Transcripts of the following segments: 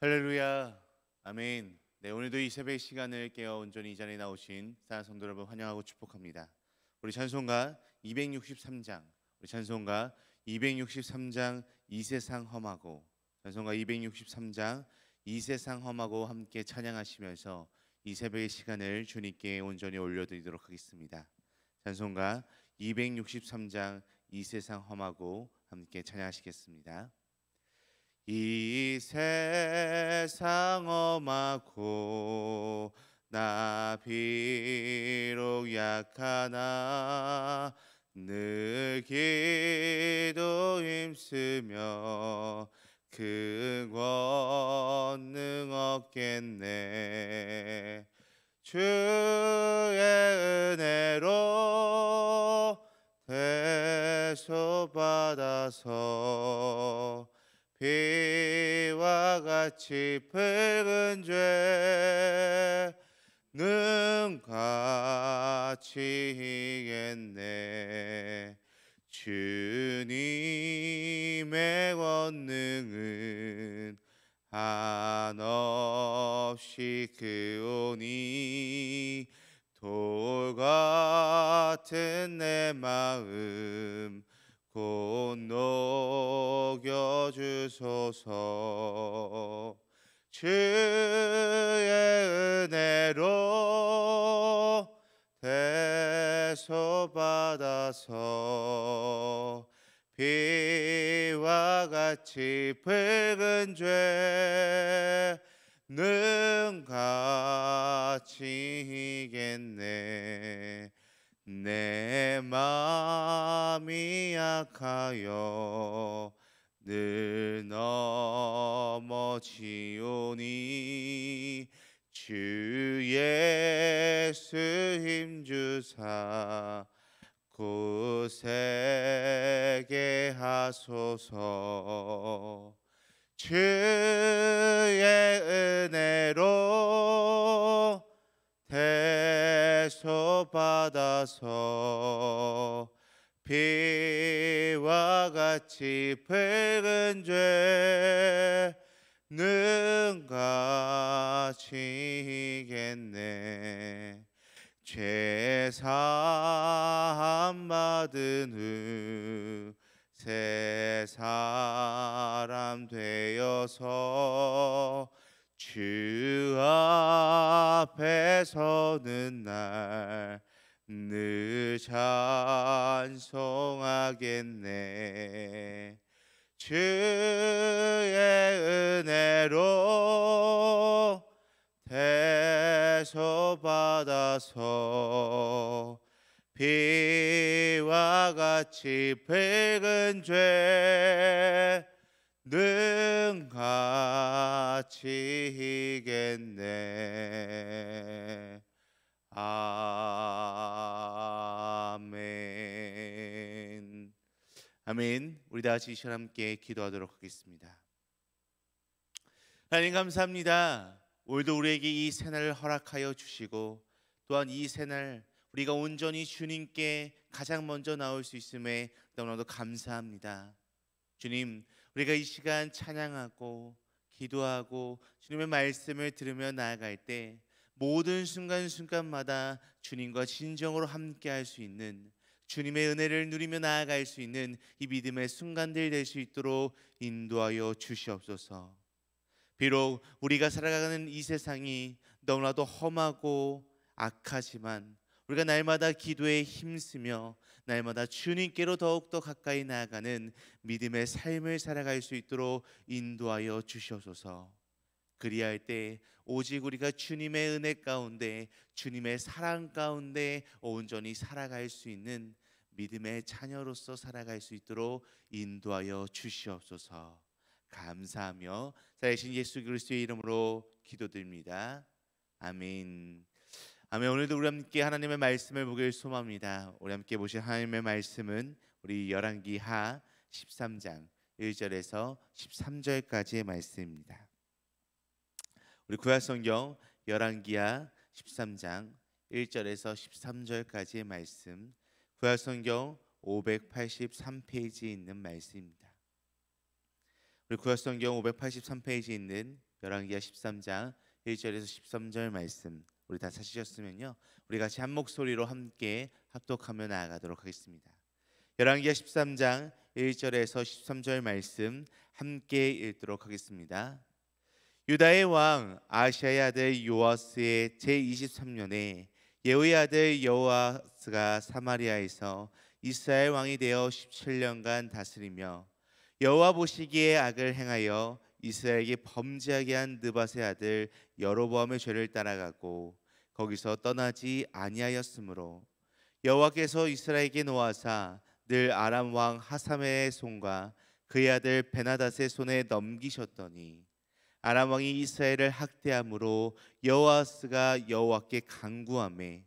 할렐루야, 아멘. 네, 오늘도 이 새벽 시간을 깨어 온전히 이 자리에 나오신 사랑하는 성도 여러분 환영하고 축복합니다. 우리 찬송가 263장, 우리 찬송가 263장 이 세상 험하고, 찬송가 263장 이 세상 험하고 함께 찬양하시면서 이 새벽의 시간을 주님께 온전히 올려드리도록 하겠습니다. 찬송가 263장 이 세상 험하고 함께 찬양하시겠습니다. 이 세상 험하고 나 비록 약하나 늘 기도 힘쓰며 그 권능 얻겠네. 주의 은혜로 대속받아서 비와 같이 붉은 죄는 같이 이겠네. 주님의 권능은 한없이 크오니 돌 같은 내 마음 곧 녹여주소서. 주의 은혜로 대속받아서 비와 같이 붉은 죄는 같이 이겠네. 내 마음이 약하여 늘 넘어지오니 주 예수 힘주사 굳세게 하소서. 주의 은혜로 대속받아서 비와 같이 붉은 죄는 같이 이겠네. 죄사함 받은 후 새 사람 되어서 주 앞에 서는 날 늘 찬송하겠네. 주의 은혜로 대속받아서 비와 같이 붉은 죄는 같이 이겠네. 아멘. 아멘. 우리 다 같이 이 시간 함께 기도하도록 하겠습니다. 하나님 감사합니다. 오늘도 우리에게 이 새날을 허락하여 주시고 또한 이 새날 우리가 온전히 주님께 가장 먼저 나올 수 있음에 너무나도 감사합니다. 주님, 우리가 이 시간 찬양하고 기도하고 주님의 말씀을 들으며 나아갈 때 모든 순간순간마다 주님과 진정으로 함께할 수 있는, 주님의 은혜를 누리며 나아갈 수 있는 이 믿음의 순간들 될 수 있도록 인도하여 주시옵소서. 비록 우리가 살아가는 이 세상이 너무나도 험하고 악하지만 우리가 날마다 기도에 힘쓰며 날마다 주님께로 더욱더 가까이 나아가는 믿음의 삶을 살아갈 수 있도록 인도하여 주시옵소서. 그리할 때 오직 우리가 주님의 은혜 가운데, 주님의 사랑 가운데 온전히 살아갈 수 있는 믿음의 자녀로서 살아갈 수 있도록 인도하여 주시옵소서. 감사하며 살아계신 예수 그리스도의 이름으로 기도드립니다. 아멘. 아멘. 오늘도 우리 함께 하나님의 말씀을 보길 소망합니다. 우리 함께 보실 하나님의 말씀은 우리 열왕기하 13장 1절에서 13절까지의 말씀입니다. 우리 구약성경 열왕기하 13장 1절에서 13절까지의 말씀, 구약성경 583페이지에 있는 말씀입니다. 우리 구약성경 583페이지에 있는 열왕기하 13장 1절에서 13절 말씀 우리 다 찾으셨으면요, 우리 같이 한 목소리로 함께 합독하며 나아가도록 하겠습니다. 열왕기하 13장 1절에서 13절 말씀 함께 읽도록 하겠습니다. 유다의 왕 아하시아의 아들 요아스의 제23년에 예후의 아들 여호아스가 사마리아에서 이스라엘 왕이 되어 17년간 다스리며 여호와 보시기에 악을 행하여 이스라엘에게 범죄하게 한 느밧의 아들 여로보암의 죄를 따라가고 거기서 떠나지 아니하였으므로 여호와께서 이스라엘에게 노하사 늘 아람 왕 하사메의 손과 그의 아들 베나닷의 손에 넘기셨더니 아람 왕이 이스라엘을 학대함으로 여호아스가 여호와께 간구하매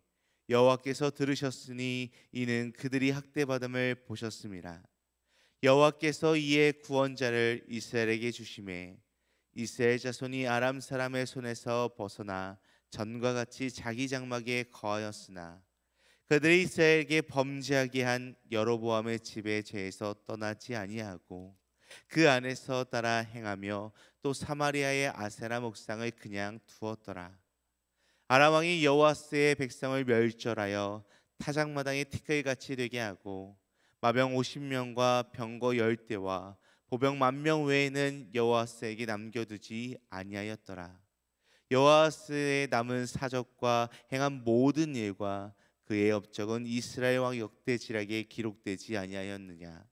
여호와께서 들으셨으니 이는 그들이 학대받음을 보셨음이라. 여호와께서 이에 구원자를 이스라엘에게 주심에 이스라엘 자손이 아람 사람의 손에서 벗어나 전과 같이 자기 장막에 거하였으나 그들이 이스라엘에게 범죄하게 한 여로보암의 집의 죄에서 떠나지 아니하고 그 안에서 따라 행하며 또 사마리아의 아세라 목상을 그냥 두었더라. 아람 왕이 여호아스의 백성을 멸절하여 타작마당의 티끌같이 되게 하고 마병 50명과 병거 10대와 보병 10,000명 외에는 여호아스에게 남겨두지 아니하였더라. 여호아스의 남은 사적과 행한 모든 일과 그의 업적은 이스라엘 왕 역대지략에 기록되지 아니하였느냐.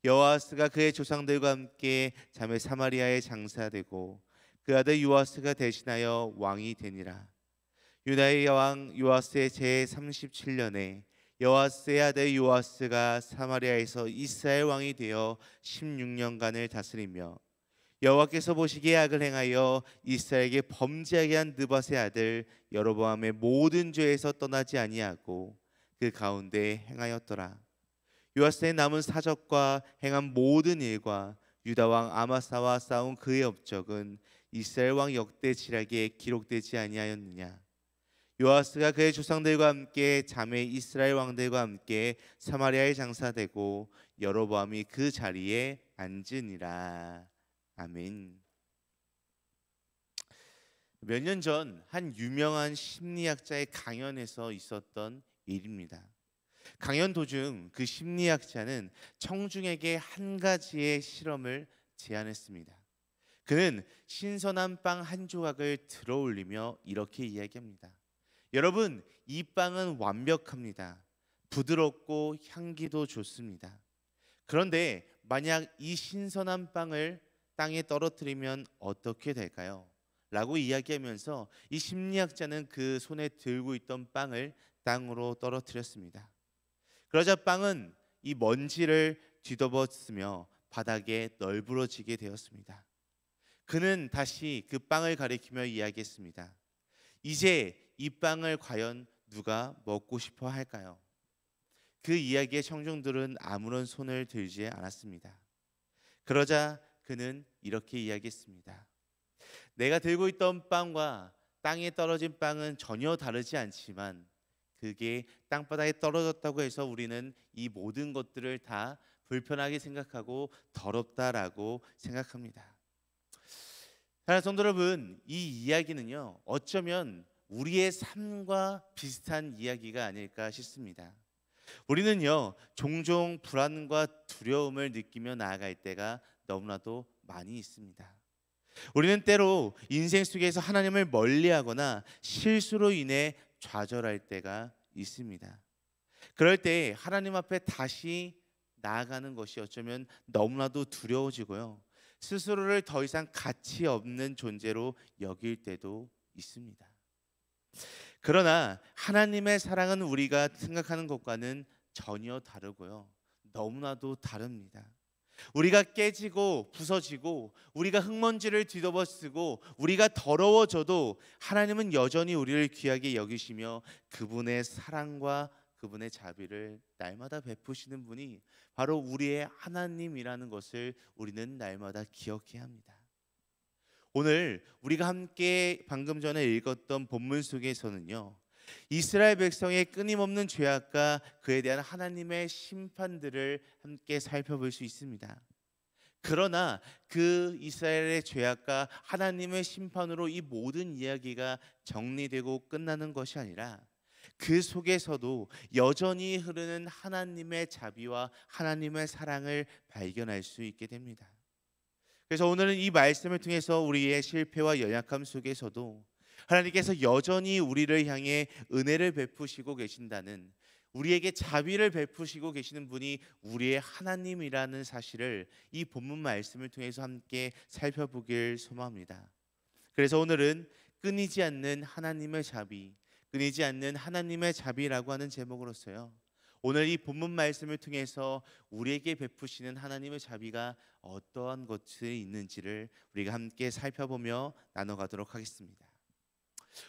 여호아스가 그의 조상들과 함께 자매 사마리아에 장사되고 그 아들 요아스가 대신하여 왕이 되니라. 유다의 왕 요아스의 제37년에 여호아스의 아들 요아스가 사마리아에서 이스라엘 왕이 되어 16년간을 다스리며 여호와께서 보시기에 악을 행하여 이스라엘에게 범죄하게 한 느밧의 아들 여로보암의 모든 죄에서 떠나지 아니하고 그 가운데 행하였더라. 요아스의 남은 사적과 행한 모든 일과 유다 왕 아마사와 싸운 그의 업적은 이스라엘 왕 역대지략에 기록되지 아니하였느냐. 요아스가 그의 조상들과 함께 자매 이스라엘 왕들과 함께 사마리아에 장사되고 여로보암이 그 자리에 앉으니라. 아멘. 몇 년 전 한 유명한 심리학자의 강연에서 있었던 일입니다. 강연 도중 그 심리학자는 청중에게 한 가지의 실험을 제안했습니다. 그는 신선한 빵 한 조각을 들어 올리며 이렇게 이야기합니다. 여러분, 이 빵은 완벽합니다. 부드럽고 향기도 좋습니다. 그런데 만약 이 신선한 빵을 땅에 떨어뜨리면 어떻게 될까요? 라고 이야기하면서 이 심리학자는 그 손에 들고 있던 빵을 땅으로 떨어뜨렸습니다. 그러자 빵은 이 먼지를 뒤덮었으며 바닥에 널브러지게 되었습니다. 그는 다시 그 빵을 가리키며 이야기했습니다. 이제 이 빵을 과연 누가 먹고 싶어 할까요? 그 이야기에 청중들은 아무런 손을 들지 않았습니다. 그러자 그는 이렇게 이야기했습니다. 내가 들고 있던 빵과 땅에 떨어진 빵은 전혀 다르지 않지만 그게 땅바닥에 떨어졌다고 해서 우리는 이 모든 것들을 다 불편하게 생각하고 더럽다라고 생각합니다. 사랑하는 성도 여러분, 이 이야기는요, 어쩌면 우리의 삶과 비슷한 이야기가 아닐까 싶습니다. 우리는요, 종종 불안과 두려움을 느끼며 나아갈 때가 너무나도 많이 있습니다. 우리는 때로 인생 속에서 하나님을 멀리하거나 실수로 인해 좌절할 때가 있습니다. 그럴 때 하나님 앞에 다시 나아가는 것이 어쩌면 너무나도 두려워지고요, 스스로를 더 이상 가치 없는 존재로 여길 때도 있습니다. 그러나 하나님의 사랑은 우리가 생각하는 것과는 전혀 다르고요, 너무나도 다릅니다. 우리가 깨지고 부서지고 우리가 흙먼지를 뒤덮어 쓰고 우리가 더러워져도 하나님은 여전히 우리를 귀하게 여기시며 그분의 사랑과 그분의 자비를 날마다 베푸시는 분이 바로 우리의 하나님이라는 것을 우리는 날마다 기억해야 합니다. 오늘 우리가 함께 방금 전에 읽었던 본문 속에서는요, 이스라엘 백성의 끊임없는 죄악과 그에 대한 하나님의 심판들을 함께 살펴볼 수 있습니다. 그러나 그 이스라엘의 죄악과 하나님의 심판으로 이 모든 이야기가 정리되고 끝나는 것이 아니라 그 속에서도 여전히 흐르는 하나님의 자비와 하나님의 사랑을 발견할 수 있게 됩니다. 그래서 오늘은 이 말씀을 통해서 우리의 실패와 연약함 속에서도 하나님께서 여전히 우리를 향해 은혜를 베푸시고 계신다는, 우리에게 자비를 베푸시고 계시는 분이 우리의 하나님이라는 사실을 이 본문 말씀을 통해서 함께 살펴보길 소망합니다. 그래서 오늘은 끊이지 않는 하나님의 자비, 끊이지 않는 하나님의 자비라고 하는 제목으로서요, 오늘 이 본문 말씀을 통해서 우리에게 베푸시는 하나님의 자비가 어떠한 것이 있는지를 우리가 함께 살펴보며 나눠가도록 하겠습니다.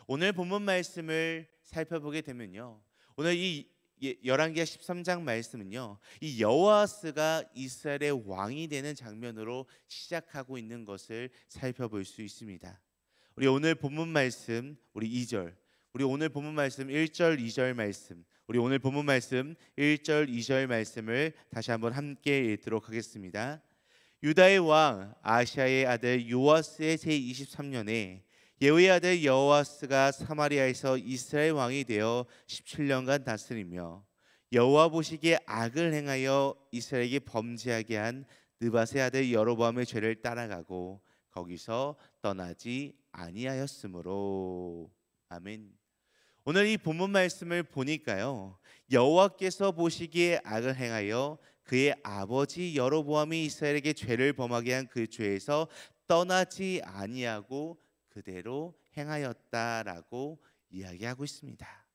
오늘 본문 말씀을 살펴보게 되면요, 오늘 이 열왕기하 13장 말씀은요, 이 여호아스가 이스라엘의 왕이 되는 장면으로 시작하고 있는 것을 살펴볼 수 있습니다. 우리 오늘 본문 말씀 우리 2절, 우리 오늘 본문 말씀 1절 2절 말씀, 우리 오늘 본문 말씀 1절 2절 말씀을 다시 한번 함께 읽도록 하겠습니다. 유다의 왕 아시아의 아들 요아스의 제23년에 예후의 아들 여호아스가 사마리아에서 이스라엘 왕이 되어 17년간 다스리며 여호와 보시기에 악을 행하여 이스라엘에게 범죄하게 한 느밧의 아들 여로보암의 죄를 따라가고 거기서 떠나지 아니하였으므로. 아멘. 오늘 이 본문 말씀을 보니까요, 여호와께서 보시기에 악을 행하여 그의 아버지 여로보암이 이스라엘에게 죄를 범하게 한 그 죄에서 떠나지 아니하고 그대로 행하였다라고 이야기하고 있습니다.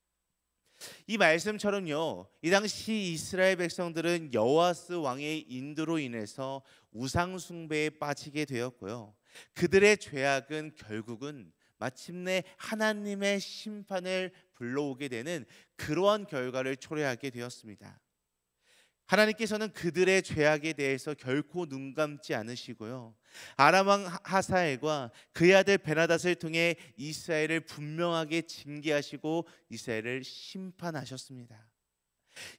이 말씀처럼요, 이 당시 이스라엘 백성들은 여호아스 왕의 인도로 인해서 우상 숭배에 빠지게 되었고요, 그들의 죄악은 결국은 마침내 하나님의 심판을 불러오게 되는 그러한 결과를 초래하게 되었습니다. 하나님께서는 그들의 죄악에 대해서 결코 눈 감지 않으시고요, 아람 왕 하사엘과 그의 아들 베나닷을 통해 이스라엘을 분명하게 징계하시고 이스라엘을 심판하셨습니다.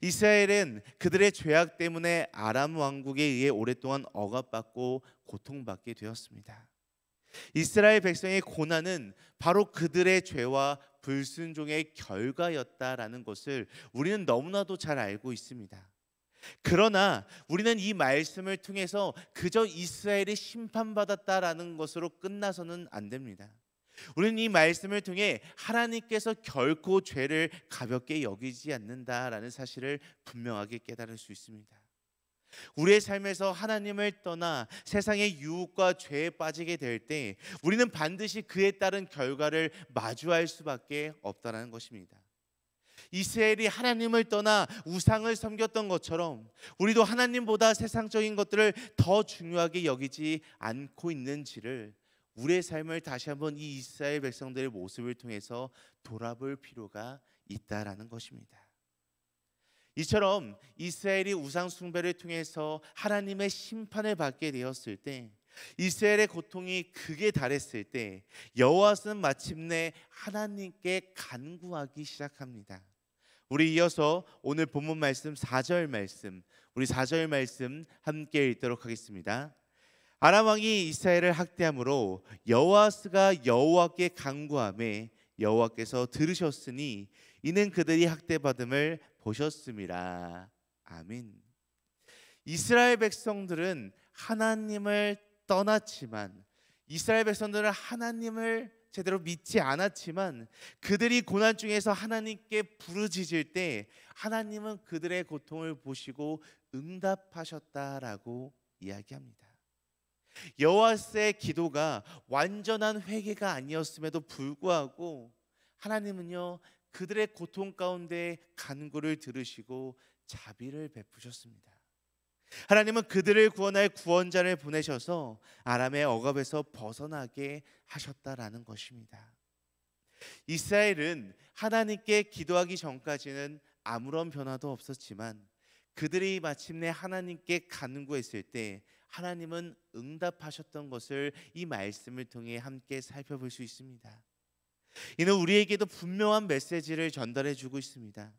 이스라엘은 그들의 죄악 때문에 아람 왕국에 의해 오랫동안 억압받고 고통받게 되었습니다. 이스라엘 백성의 고난은 바로 그들의 죄와 불순종의 결과였다라는 것을 우리는 너무나도 잘 알고 있습니다. 그러나 우리는 이 말씀을 통해서 그저 이스라엘이 심판받았다라는 것으로 끝나서는 안 됩니다. 우리는 이 말씀을 통해 하나님께서 결코 죄를 가볍게 여기지 않는다라는 사실을 분명하게 깨달을 수 있습니다. 우리의 삶에서 하나님을 떠나 세상의 유혹과 죄에 빠지게 될 때 우리는 반드시 그에 따른 결과를 마주할 수밖에 없다는 것입니다. 이스라엘이 하나님을 떠나 우상을 섬겼던 것처럼 우리도 하나님보다 세상적인 것들을 더 중요하게 여기지 않고 있는지를 우리의 삶을 다시 한번 이 이스라엘 백성들의 모습을 통해서 돌아볼 필요가 있다라는 것입니다. 이처럼 이스라엘이 우상 숭배를 통해서 하나님의 심판을 받게 되었을 때, 이스라엘의 고통이 극에 달했을 때 여호와는 마침내 하나님께 간구하기 시작합니다. 우리 이어서 오늘 본문 말씀 4절 말씀, 우리 4절 말씀 함께 읽도록 하겠습니다. 아람 왕이 이스라엘을 학대함으로 여호아스가 여호와께 간구하매 여호와께서 들으셨으니 이는 그들이 학대받음을 보셨음이라. 아멘. 이스라엘 백성들은 하나님을 떠났지만, 이스라엘 백성들은 하나님을 제대로 믿지 않았지만, 그들이 고난 중에서 하나님께 부르짖을 때 하나님은 그들의 고통을 보시고 응답하셨다라고 이야기합니다. 여호와스의 기도가 완전한 회개가 아니었음에도 불구하고 하나님은요, 그들의 고통 가운데 간구를 들으시고 자비를 베푸셨습니다. 하나님은 그들을 구원할 구원자를 보내셔서 아람의 억압에서 벗어나게 하셨다라는 것입니다. 이스라엘은 하나님께 기도하기 전까지는 아무런 변화도 없었지만, 그들이 마침내 하나님께 간구했을 때 하나님은 응답하셨던 것을 이 말씀을 통해 함께 살펴볼 수 있습니다. 이는 우리에게도 분명한 메시지를 전달해 주고 있습니다.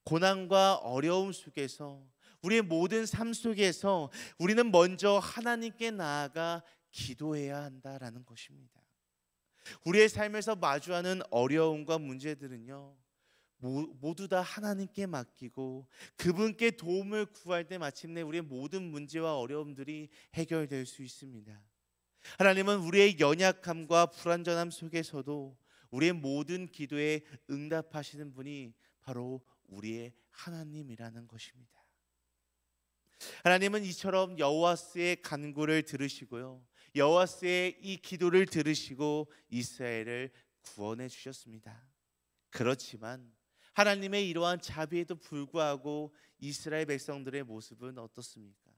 고난과 어려움 속에서 우리의 모든 삶 속에서 우리는 먼저 하나님께 나아가 기도해야 한다라는 것입니다. 우리의 삶에서 마주하는 어려움과 문제들은요, 모두 다 하나님께 맡기고 그분께 도움을 구할 때 마침내 우리의 모든 문제와 어려움들이 해결될 수 있습니다. 하나님은 우리의 연약함과 불완전함 속에서도 우리의 모든 기도에 응답하시는 분이 바로 우리의 하나님이라는 것입니다. 하나님은 이처럼 여호와스의 간구를 들으시고요, 여호와스의 이 기도를 들으시고 이스라엘을 구원해 주셨습니다. 그렇지만 하나님의 이러한 자비에도 불구하고 이스라엘 백성들의 모습은 어떻습니까?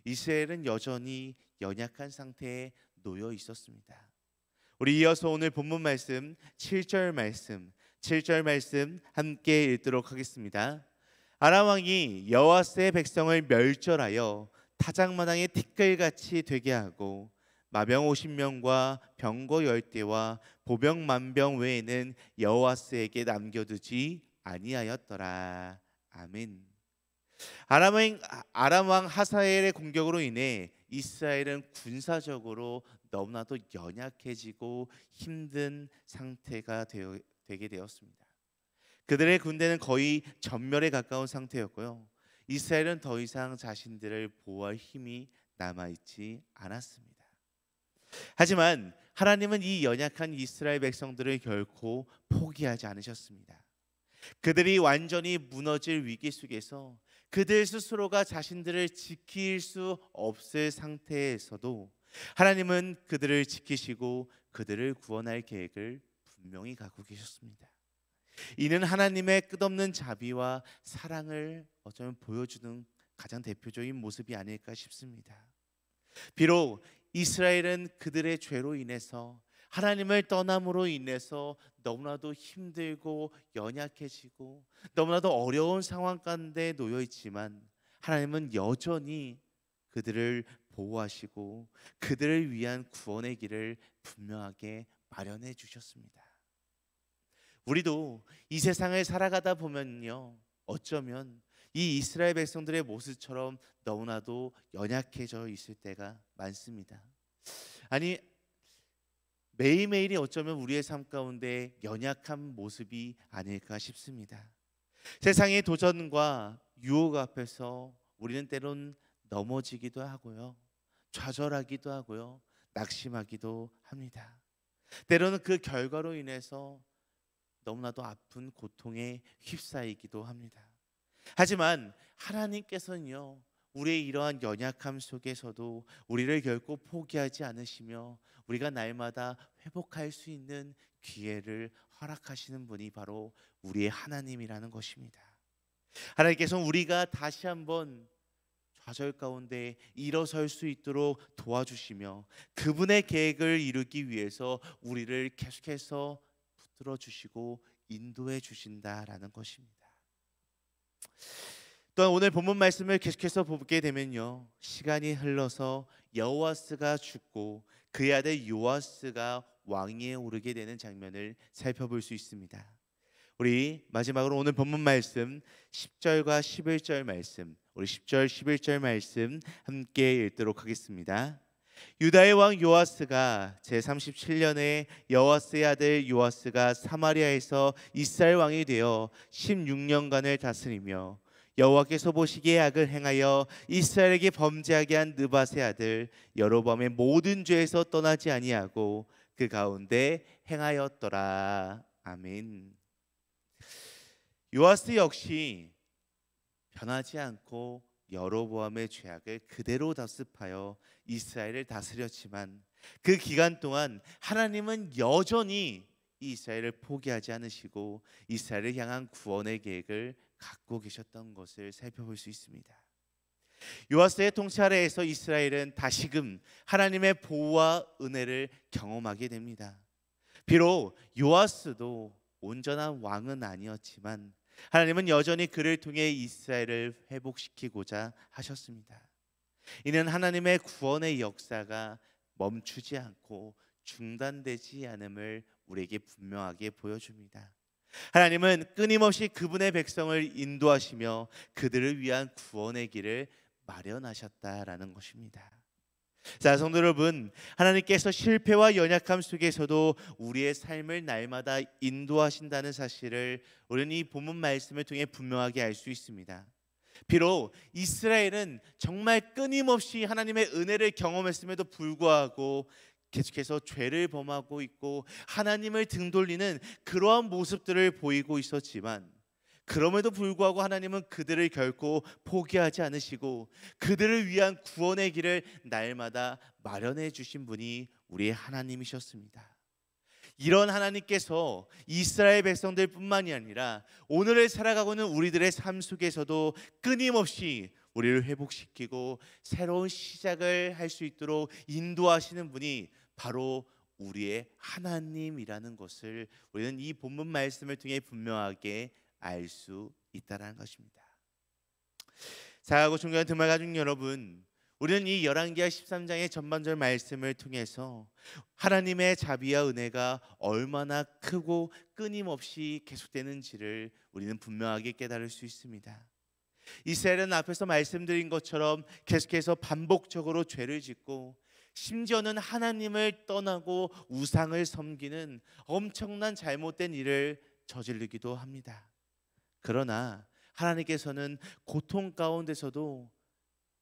이스라엘은 여전히 연약한 상태에 놓여 있었습니다. 우리 이어서 오늘 본문 말씀 7절 말씀 함께 읽도록 하겠습니다. 아람 왕이 여호와스의 백성을 멸절하여 타작마당의 티끌같이 되게 하고 마병 50명과 병거 10대와 보병 10,000병 외에는 여호와스에게 남겨두지 아니하였더라. 아멘. 아람 왕 하사엘의 공격으로 인해 이스라엘은 군사적으로 너무나도 연약해지고 힘든 상태가 되게 되었습니다. 그들의 군대는 거의 전멸에 가까운 상태였고요, 이스라엘은 더 이상 자신들을 보호할 힘이 남아있지 않았습니다. 하지만 하나님은 이 연약한 이스라엘 백성들을 결코 포기하지 않으셨습니다. 그들이 완전히 무너질 위기 속에서 그들 스스로가 자신들을 지킬 수 없을 상태에서도 하나님은 그들을 지키시고 그들을 구원할 계획을 분명히 갖고 계셨습니다. 이는 하나님의 끝없는 자비와 사랑을 어쩌면 보여주는 가장 대표적인 모습이 아닐까 싶습니다. 비록 이스라엘은 그들의 죄로 인해서, 하나님을 떠남으로 인해서 너무나도 힘들고 연약해지고 너무나도 어려운 상황 가운데 놓여 있지만, 하나님은 여전히 그들을 보호하시고 그들을 위한 구원의 길을 분명하게 마련해 주셨습니다. 우리도 이 세상을 살아가다 보면요, 어쩌면 이 이스라엘 백성들의 모습처럼 너무나도 연약해져 있을 때가 많습니다. 아니, 매일매일이 어쩌면 우리의 삶 가운데 연약한 모습이 아닐까 싶습니다. 세상의 도전과 유혹 앞에서 우리는 때론 넘어지기도 하고요, 좌절하기도 하고요, 낙심하기도 합니다. 때로는 그 결과로 인해서 너무나도 아픈 고통에 휩싸이기도 합니다. 하지만 하나님께서는요, 우리의 이러한 연약함 속에서도 우리를 결코 포기하지 않으시며 우리가 날마다 회복할 수 있는 기회를 허락하시는 분이 바로 우리의 하나님이라는 것입니다. 하나님께서는 우리가 다시 한번 좌절 가운데 일어설 수 있도록 도와주시며 그분의 계획을 이루기 위해서 우리를 계속해서 붙들어 주시고 인도해 주신다라는 것입니다. 또한 오늘 본문 말씀을 계속해서 보게 되면요, 시간이 흘러서 여호아스가 죽고 그의 아들 요아스가 왕위에 오르게 되는 장면을 살펴볼 수 있습니다. 우리 마지막으로 오늘 본문 말씀 10절과 11절 말씀, 우리 10절 11절 말씀 함께 읽도록 하겠습니다. 유다의 왕 요아스가 제37년에 여호아스의 아들 요아스가 사마리아에서 이스라엘 왕이 되어 16년간을 다스리며 여호와께서 보시기에 악을 행하여 이스라엘에게 범죄하게 한 느밧의 아들 여로보암의 모든 죄에서 떠나지 아니하고 그 가운데 행하였더라. 아멘. 요아스 역시 변하지 않고 여로보암의 죄악을 그대로 답습하여 이스라엘을 다스렸지만 그 기간 동안 하나님은 여전히 이스라엘을 포기하지 않으시고 이스라엘을 향한 구원의 계획을 갖고 계셨던 것을 살펴볼 수 있습니다. 요아스의 통치 아래에서 이스라엘은 다시금 하나님의 보호와 은혜를 경험하게 됩니다. 비록 요아스도 온전한 왕은 아니었지만 하나님은 여전히 그를 통해 이스라엘을 회복시키고자 하셨습니다. 이는 하나님의 구원의 역사가 멈추지 않고 중단되지 않음을 우리에게 분명하게 보여줍니다. 하나님은 끊임없이 그분의 백성을 인도하시며 그들을 위한 구원의 길을 마련하셨다라는 것입니다. 자, 성도 여러분, 하나님께서 실패와 연약함 속에서도 우리의 삶을 날마다 인도하신다는 사실을 우리는 이 본문 말씀을 통해 분명하게 알 수 있습니다. 비록 이스라엘은 정말 끊임없이 하나님의 은혜를 경험했음에도 불구하고 계속해서 죄를 범하고 있고 하나님을 등돌리는 그러한 모습들을 보이고 있었지만, 그럼에도 불구하고 하나님은 그들을 결코 포기하지 않으시고 그들을 위한 구원의 길을 날마다 마련해 주신 분이 우리의 하나님이셨습니다. 이런 하나님께서 이스라엘 백성들뿐만이 아니라 오늘을 살아가고 있는 우리들의 삶 속에서도 끊임없이 우리를 회복시키고 새로운 시작을 할 수 있도록 인도하시는 분이 바로 우리의 하나님이라는 것을 우리는 이 본문 말씀을 통해 분명하게 알 수 있다는 것입니다. 사랑하고 존경하는 등말 가족 여러분, 우리는 이 열왕기하 13장의 전반절 말씀을 통해서 하나님의 자비와 은혜가 얼마나 크고 끊임없이 계속되는지를 우리는 분명하게 깨달을 수 있습니다. 이스라엘은 앞에서 말씀드린 것처럼 계속해서 반복적으로 죄를 짓고 심지어는 하나님을 떠나고 우상을 섬기는 엄청난 잘못된 일을 저지르기도 합니다. 그러나 하나님께서는 고통 가운데서도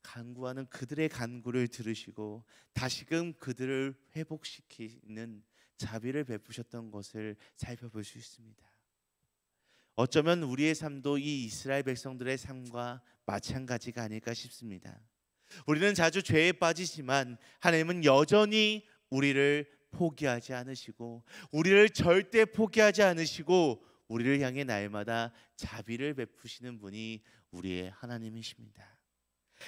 간구하는 그들의 간구를 들으시고 다시금 그들을 회복시키는 자비를 베푸셨던 것을 살펴볼 수 있습니다. 어쩌면 우리의 삶도 이 이스라엘 백성들의 삶과 마찬가지가 아닐까 싶습니다. 우리는 자주 죄에 빠지지만 하나님은 여전히 우리를 포기하지 않으시고 우리를 절대 포기하지 않으시고 우리를 향해 날마다 자비를 베푸시는 분이 우리의 하나님이십니다.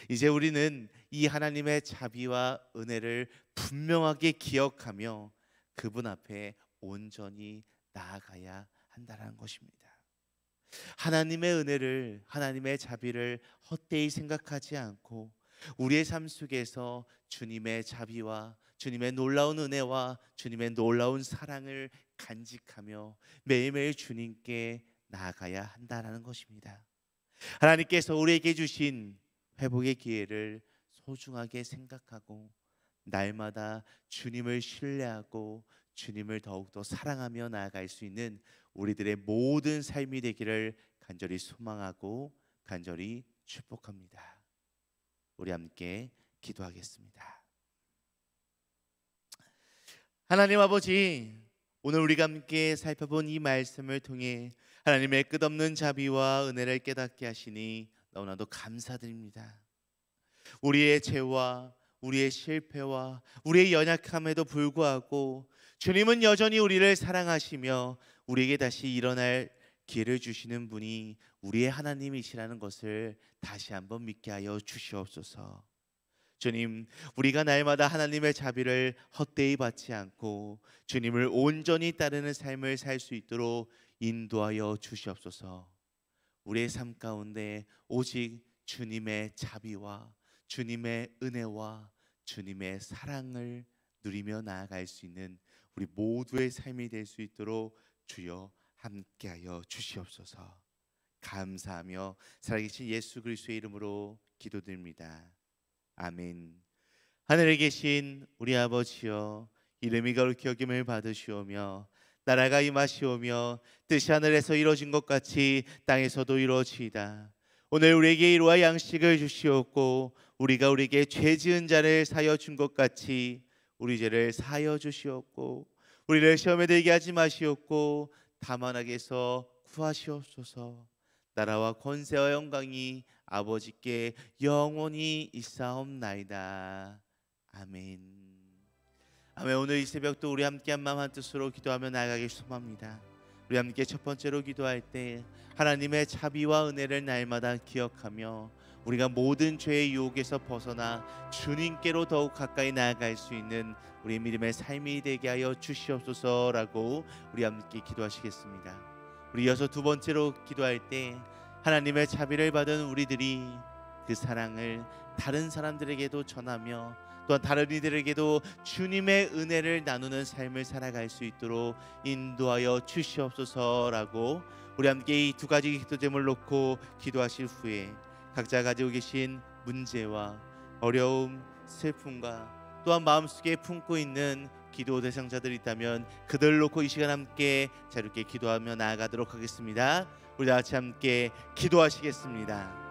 이제 우리는 이 하나님의 자비와 은혜를 분명하게 기억하며 그분 앞에 온전히 나아가야 한다는 것입니다. 하나님의 은혜를, 하나님의 자비를 헛되이 생각하지 않고 우리의 삶 속에서 주님의 자비와 주님의 놀라운 은혜와 주님의 놀라운 사랑을 간직하며 매일매일 주님께 나아가야 한다는 것입니다. 하나님께서 우리에게 주신 회복의 기회를 소중하게 생각하고 날마다 주님을 신뢰하고 주님을 더욱더 사랑하며 나아갈 수 있는 우리들의 모든 삶이 되기를 간절히 소망하고 간절히 축복합니다. 우리 함께 기도하겠습니다. 하나님 아버지, 오늘 우리가 함께 살펴본 이 말씀을 통해 하나님의 끝없는 자비와 은혜를 깨닫게 하시니 너무나도 감사드립니다. 우리의 죄와 우리의 실패와 우리의 연약함에도 불구하고 주님은 여전히 우리를 사랑하시며 우리에게 다시 일어날 기회를 주시는 분이 우리의 하나님이시라는 것을 다시 한번 믿게 하여 주시옵소서. 주님, 우리가 날마다 하나님의 자비를 헛되이 받지 않고 주님을 온전히 따르는 삶을 살 수 있도록 인도하여 주시옵소서. 우리의 삶 가운데 오직 주님의 자비와 주님의 은혜와 주님의 사랑을 누리며 나아갈 수 있는 우리 모두의 삶이 될 수 있도록 주여 함께하여 주시옵소서. 감사하며 살아계신 예수 그리스도의 이름으로 기도드립니다. 아멘. 하늘에 계신 우리 아버지여, 이름이 거룩히 여김을 받으시오며 나라가 임하시오며 뜻이 하늘에서 이루어진 것 같이 땅에서도 이루어지이다. 오늘 우리에게 일용할 양식을 주시옵고 우리가 우리에게 죄 지은 자를 사하여 준 것 같이 우리 죄를 사하여 주시옵고 우리를 시험에 들게 하지 마시옵고 다만 악에서 구하시옵소서. 나라와 권세와 영광이 아버지께 영원히 있사옵나이다. 아멘. 아멘. 오늘 이 새벽도 우리 함께 한 마음 한 뜻으로 기도하며 나아가길 소망합니다. 우리 함께 첫 번째로 기도할 때 하나님의 자비와 은혜를 날마다 기억하며 우리가 모든 죄의 유혹에서 벗어나 주님께로 더욱 가까이 나아갈 수 있는 우리 믿음의 삶이 되게 하여 주시옵소서라고 우리 함께 기도하시겠습니다. 우리 이어서 두 번째로 기도할 때 하나님의 자비를 받은 우리들이 그 사랑을 다른 사람들에게도 전하며 또한 다른 이들에게도 주님의 은혜를 나누는 삶을 살아갈 수 있도록 인도하여 주시옵소서라고 우리 함께 이 두 가지 기도 제목을 놓고 기도하실 후에 각자 가지고 계신 문제와 어려움, 슬픔과 또한 마음속에 품고 있는 기도 대상자들이 있다면 그들 놓고 이 시간 함께 자유롭게 기도하며 나아가도록 하겠습니다. 우리 다 같이 함께 기도하시겠습니다.